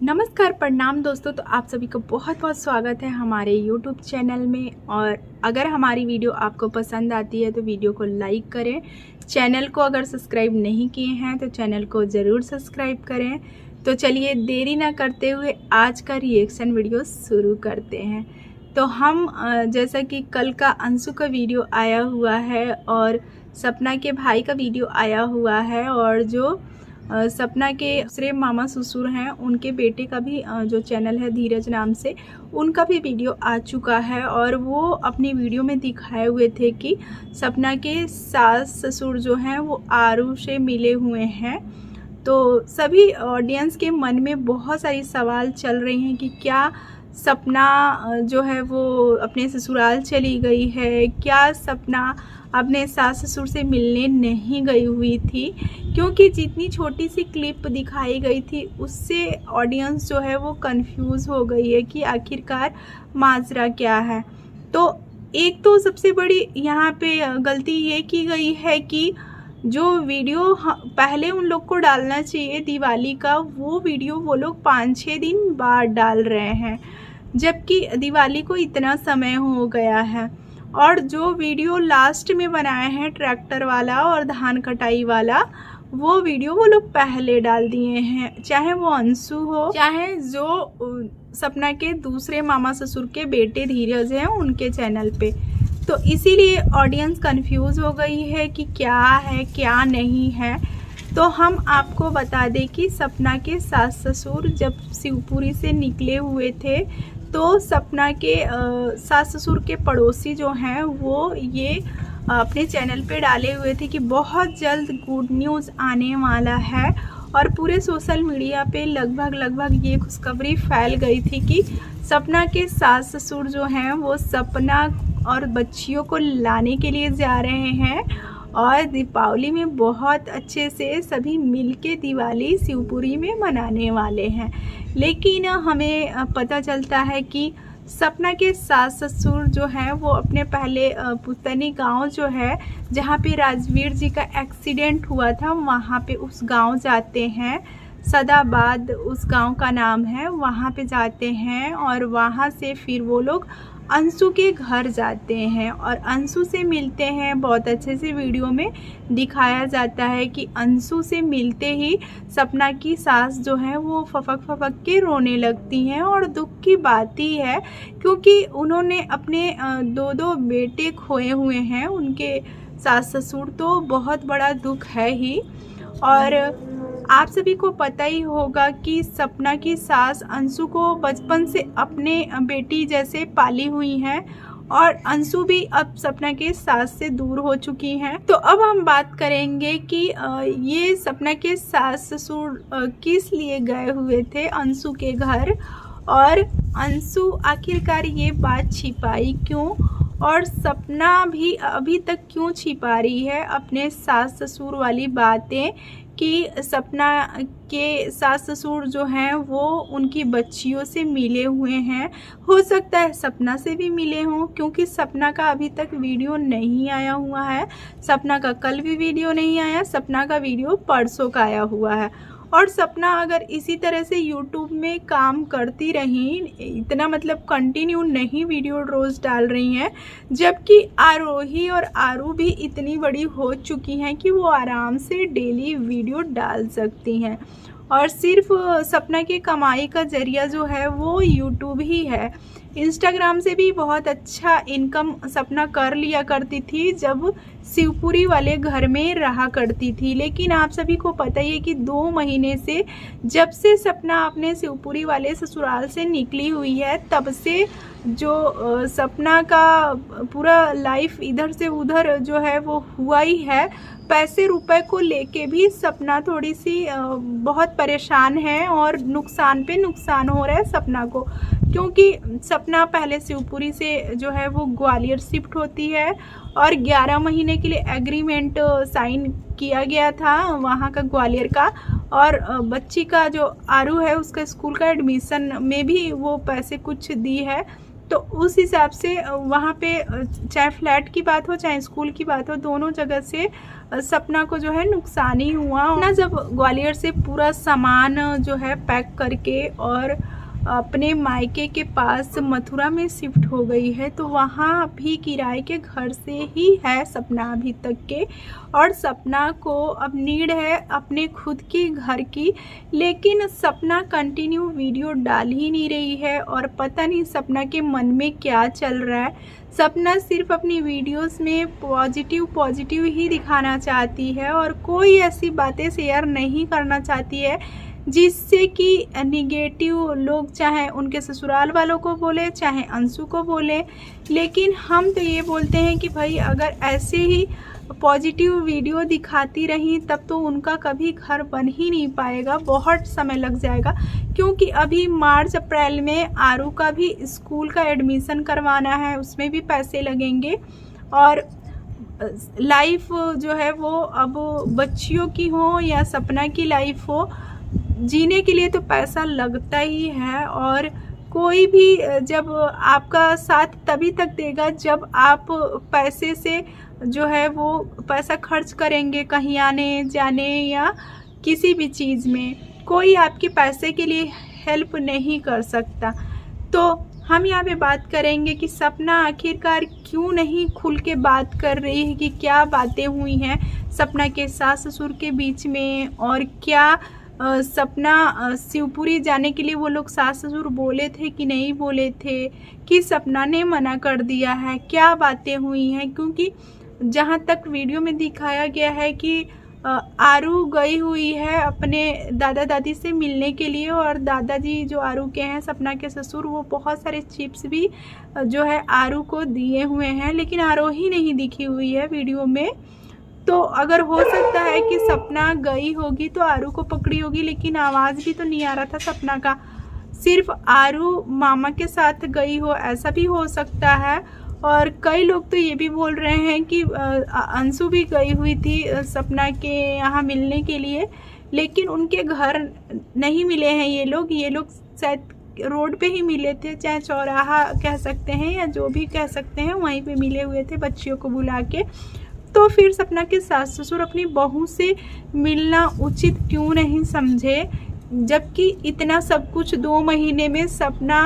नमस्कार, प्रणाम दोस्तों। तो आप सभी का बहुत बहुत स्वागत है हमारे YouTube चैनल में। और अगर हमारी वीडियो आपको पसंद आती है तो वीडियो को लाइक करें। चैनल को अगर सब्सक्राइब नहीं किए हैं तो चैनल को ज़रूर सब्सक्राइब करें। तो चलिए देरी ना करते हुए आज का रिएक्शन वीडियो शुरू करते हैं। तो हम जैसा कि कल का अंशु का वीडियो आया हुआ है और सपना के भाई का वीडियो आया हुआ है, और जो सपना के दूसरे मामा ससुर हैं उनके बेटे का भी जो चैनल है धीरज नाम से, उनका भी वीडियो आ चुका है। और वो अपनी वीडियो में दिखाए हुए थे कि सपना के सास ससुर जो हैं वो आरू से मिले हुए हैं। तो सभी ऑडियंस के मन में बहुत सारी सवाल चल रही हैं कि क्या सपना जो है वो अपने ससुराल चली गई है, क्या सपना अपने सास ससुर से मिलने नहीं गई हुई थी, क्योंकि जितनी छोटी सी क्लिप दिखाई गई थी उससे ऑडियंस जो है वो कंफ्यूज हो गई है कि आखिरकार माजरा क्या है। तो एक तो सबसे बड़ी यहाँ पे गलती ये की गई है कि जो वीडियो पहले उन लोग को डालना चाहिए दिवाली का, वो वीडियो वो लोग 5-6 दिन बाद डाल रहे हैं, जबकि दिवाली को इतना समय हो गया है। और जो वीडियो लास्ट में बनाए हैं ट्रैक्टर वाला और धान कटाई वाला, वो वीडियो वो लोग पहले डाल दिए हैं, चाहे वो अंशु हो चाहे जो सपना के दूसरे मामा ससुर के बेटे धीरज हैं उनके चैनल पे। तो इसीलिए ऑडियंस कंफ्यूज हो गई है कि क्या है क्या नहीं है। तो हम आपको बता दें कि सपना के सास ससुर जब शिवपुरी से निकले हुए थे तो सपना के सास ससुर के पड़ोसी जो हैं वो ये अपने चैनल पे डाले हुए थे कि बहुत जल्द गुड न्यूज़ आने वाला है। और पूरे सोशल मीडिया पे लगभग ये खुशखबरी फैल गई थी कि सपना के सास ससुर जो हैं वो सपना और बच्चियों को लाने के लिए जा रहे हैं और दीपावली में बहुत अच्छे से सभी मिलके दिवाली शिवपुरी में मनाने वाले हैं। लेकिन हमें पता चलता है कि सपना के सास ससुर जो हैं वो अपने पहले पुस्तैनी गांव जो है जहां पे राजवीर जी का एक्सीडेंट हुआ था वहां पे उस गांव जाते हैं। सदाबाद उस गांव का नाम है, वहां पे जाते हैं और वहां से फिर वो लोग अंशु के घर जाते हैं और अंशु से मिलते हैं। बहुत अच्छे से वीडियो में दिखाया जाता है कि अंशु से मिलते ही सपना की सास जो है वो फपक के रोने लगती हैं। और दुख की बात ही है क्योंकि उन्होंने अपने दो बेटे खोए हुए हैं, उनके सास ससुर, तो बहुत बड़ा दुख है ही। और आप सभी को पता ही होगा कि सपना की सास अंशु को बचपन से अपने बेटी जैसे पाली हुई हैं और अंशु भी अब सपना के सास से दूर हो चुकी हैं। तो अब हम बात करेंगे कि ये सपना के सास ससुर किस लिए गए हुए थे अंशु के घर, और अंशु आखिरकार ये बात छिपाई क्यों, और सपना भी अभी तक क्यों छिपा रही है अपने सास ससुर वाली बातें कि सपना के सास ससुर जो हैं वो उनकी बच्चियों से मिले हुए हैं। हो सकता है सपना से भी मिले हों, क्योंकि सपना का अभी तक वीडियो नहीं आया हुआ है। सपना का कल भी वीडियो नहीं आया, सपना का वीडियो परसों का आया हुआ है। और सपना अगर इसी तरह से YouTube में काम करती रही, इतना मतलब कंटिन्यू नहीं वीडियो रोज़ डाल रही हैं, जबकि आरोही और आरू भी इतनी बड़ी हो चुकी हैं कि वो आराम से डेली वीडियो डाल सकती हैं। और सिर्फ सपना की कमाई का जरिया जो है वो YouTube ही है। इंस्टाग्राम से भी बहुत अच्छा इनकम सपना कर लिया करती थी जब शिवपुरी वाले घर में रहा करती थी। लेकिन आप सभी को पता ही है कि 2 महीने से जब से सपना अपने शिवपुरी वाले ससुराल से निकली हुई है तब से जो सपना का पूरा लाइफ इधर से उधर जो है वो हुआ ही है। पैसे रुपए को लेके भी सपना थोड़ी सी बहुत परेशान है और नुकसान पे नुकसान हो रहा है सपना को, क्योंकि सपना पहले शिवपुरी से जो है वो ग्वालियर शिफ्ट होती है और 11 महीने के लिए एग्रीमेंट साइन किया गया था वहाँ का ग्वालियर का। और बच्ची का जो आरू है उसका स्कूल का एडमिशन में भी वो पैसे कुछ दी है, तो उस हिसाब से वहाँ पे चाहे फ्लैट की बात हो चाहे स्कूल की बात हो, दोनों जगह से सपना को जो है नुकसान ही हुआ ना। जब ग्वालियर से पूरा सामान जो है पैक करके और अपने मायके के पास मथुरा में शिफ्ट हो गई है, तो वहाँ भी किराए के घर से ही है सपना अभी तक के। और सपना को अब नीड है अपने खुद के घर की, लेकिन सपना कंटिन्यू वीडियो डाल ही नहीं रही है और पता नहीं सपना के मन में क्या चल रहा है। सपना सिर्फ अपनी वीडियोस में पॉजिटिव ही दिखाना चाहती है और कोई ऐसी बातें शेयर नहीं करना चाहती है जिससे कि निगेटिव लोग चाहे उनके ससुराल वालों को बोले चाहे अंशु को बोले। लेकिन हम तो ये बोलते हैं कि भाई अगर ऐसे ही पॉजिटिव वीडियो दिखाती रही तब तो उनका कभी घर बन ही नहीं पाएगा, बहुत समय लग जाएगा। क्योंकि अभी मार्च अप्रैल में आरू का भी स्कूल का एडमिशन करवाना है, उसमें भी पैसे लगेंगे। और लाइफ जो है वो अब बच्चियों की हो या सपना की लाइफ हो, जीने के लिए तो पैसा लगता ही है। और कोई भी जब आपका साथ तभी तक देगा जब आप पैसे से जो है वो पैसा खर्च करेंगे कहीं आने जाने या किसी भी चीज़ में। कोई आपके पैसे के लिए हेल्प नहीं कर सकता। तो हम यहाँ पे बात करेंगे कि सपना आखिरकार क्यों नहीं खुल के बात कर रही है कि क्या बातें हुई हैं सपना के सास ससुर के बीच में, और क्या सपना शिवपुरी जाने के लिए वो लोग सास ससुर बोले थे कि नहीं बोले थे, कि सपना ने मना कर दिया है, क्या बातें हुई हैं। क्योंकि जहाँ तक वीडियो में दिखाया गया है कि आरू गई हुई है अपने दादा दादी से मिलने के लिए, और दादाजी जो आरू के हैं सपना के ससुर, वो बहुत सारे चिप्स भी जो है आरू को दिए हुए हैं, लेकिन आरोही नहीं दिखी हुई है वीडियो में। तो अगर हो सकता है कि सपना गई होगी तो आरू को पकड़ी होगी, लेकिन आवाज़ भी तो नहीं आ रहा था सपना का, सिर्फ आरू मामा के साथ गई हो, ऐसा भी हो सकता है। और कई लोग तो ये भी बोल रहे हैं कि अंशु भी गई हुई थी सपना के यहाँ मिलने के लिए, लेकिन उनके घर नहीं मिले हैं ये लोग शायद रोड पे ही मिले थे, चाहे चौराहा कह सकते हैं या जो भी कह सकते हैं, वहीं पे मिले हुए थे बच्चियों को बुला के। तो फिर सपना के सास ससुर अपनी बहू से मिलना उचित क्यों नहीं समझे, जबकि इतना सब कुछ 2 महीने में सपना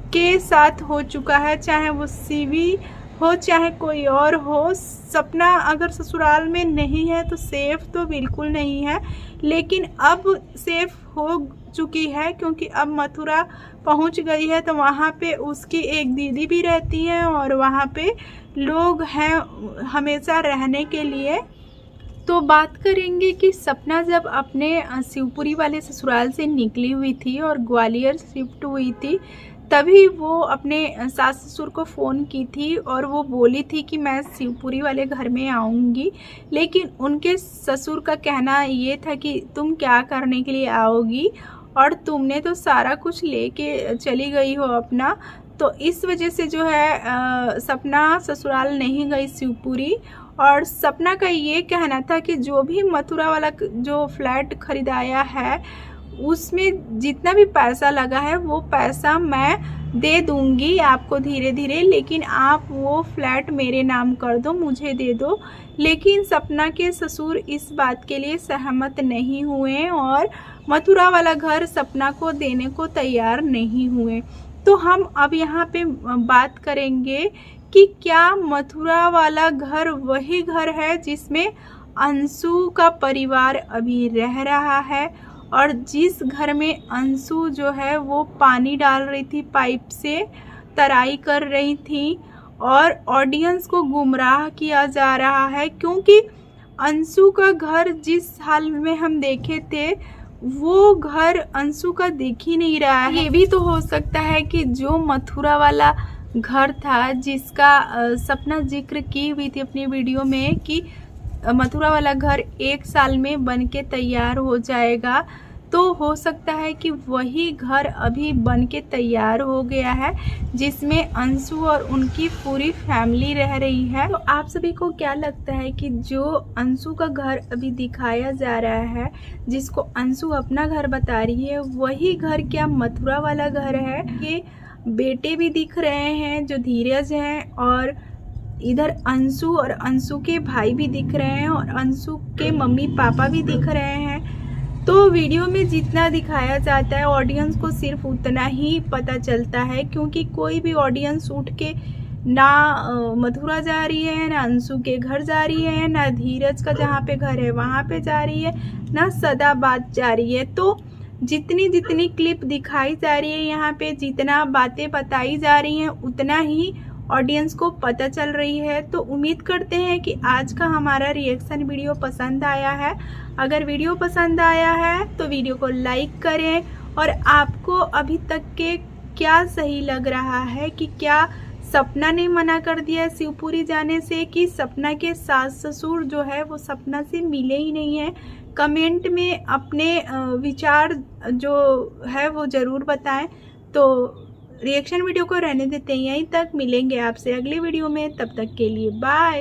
के साथ हो चुका है, चाहे वो सीवी हो चाहे कोई और हो। सपना अगर ससुराल में नहीं है तो सेफ तो बिल्कुल नहीं है, लेकिन अब सेफ हो चुकी है क्योंकि अब मथुरा पहुंच गई है। तो वहाँ पे उसकी एक दीदी भी रहती हैं और वहाँ पे लोग हैं हमेशा रहने के लिए। तो बात करेंगे कि सपना जब अपने शिवपुरी वाले ससुराल से निकली हुई थी और ग्वालियर शिफ्ट हुई थी, तभी वो अपने सास ससुर को फ़ोन की थी और वो बोली थी कि मैं शिवपुरी वाले घर में आऊँगी। लेकिन उनके ससुर का कहना ये था कि तुम क्या करने के लिए आओगी, और तुमने तो सारा कुछ लेके चली गई हो अपना। तो इस वजह से जो है सपना ससुराल नहीं गई शिवपुरी। और सपना का ये कहना था कि जो भी मथुरा वाला जो फ्लैट खरीदाया है उसमें जितना भी पैसा लगा है वो पैसा मैं दे दूंगी आपको धीरे धीरे, लेकिन आप वो फ्लैट मेरे नाम कर दो, मुझे दे दो। लेकिन सपना के ससुर इस बात के लिए सहमत नहीं हुए और मथुरा वाला घर सपना को देने को तैयार नहीं हुए। तो हम अब यहाँ पे बात करेंगे कि क्या मथुरा वाला घर वही घर है जिसमें अंशु का परिवार अभी रह रहा है, और जिस घर में अंशु जो है वो पानी डाल रही थी पाइप से, तराई कर रही थी और ऑडियंस को गुमराह किया जा रहा है। क्योंकि अंशु का घर जिस हाल में हम देखे थे वो घर अंशु का दिख ही नहीं रहा है। ये भी तो हो सकता है कि जो मथुरा वाला घर था जिसका सपना जिक्र की हुई थी अपनी वीडियो में कि मथुरा वाला घर 1 साल में बन के तैयार हो जाएगा, तो हो सकता है कि वही घर अभी बन के तैयार हो गया है जिसमें अंशु और उनकी पूरी फैमिली रह रही है। तो आप सभी को क्या लगता है कि जो अंशु का घर अभी दिखाया जा रहा है, जिसको अंशु अपना घर बता रही है, वही घर क्या मथुरा वाला घर है? ये बेटे भी दिख रहे हैं जो धीरज हैं, और इधर अंशु और अंशु के भाई भी दिख रहे हैं, और अंशु के मम्मी पापा भी दिख रहे हैं। तो वीडियो में जितना दिखाया जाता है ऑडियंस को सिर्फ उतना ही पता चलता है, क्योंकि कोई भी ऑडियंस उठ के ना मथुरा जा रही है, ना अंशु के घर जा रही है, ना धीरज का जहाँ पे घर है वहाँ पे जा रही है, ना सदाबाद जा रही है। तो जितनी जितनी क्लिप दिखाई जा रही है यहाँ पे, जितना बातें बताई जा रही हैं, उतना ही ऑडियंस को पता चल रही है। तो उम्मीद करते हैं कि आज का हमारा रिएक्शन वीडियो पसंद आया है। अगर वीडियो पसंद आया है तो वीडियो को लाइक करें, और आपको अभी तक के क्या सही लग रहा है कि क्या सपना ने मना कर दिया शिवपुरी जाने से, कि सपना के सास ससुर जो है वो सपना से मिले ही नहीं है। कमेंट में अपने विचार जो है वो ज़रूर बताएं। तो रिएक्शन वीडियो को रहने देते हैं यहीं तक, मिलेंगे आपसे अगले वीडियो में, तब तक के लिए बाय।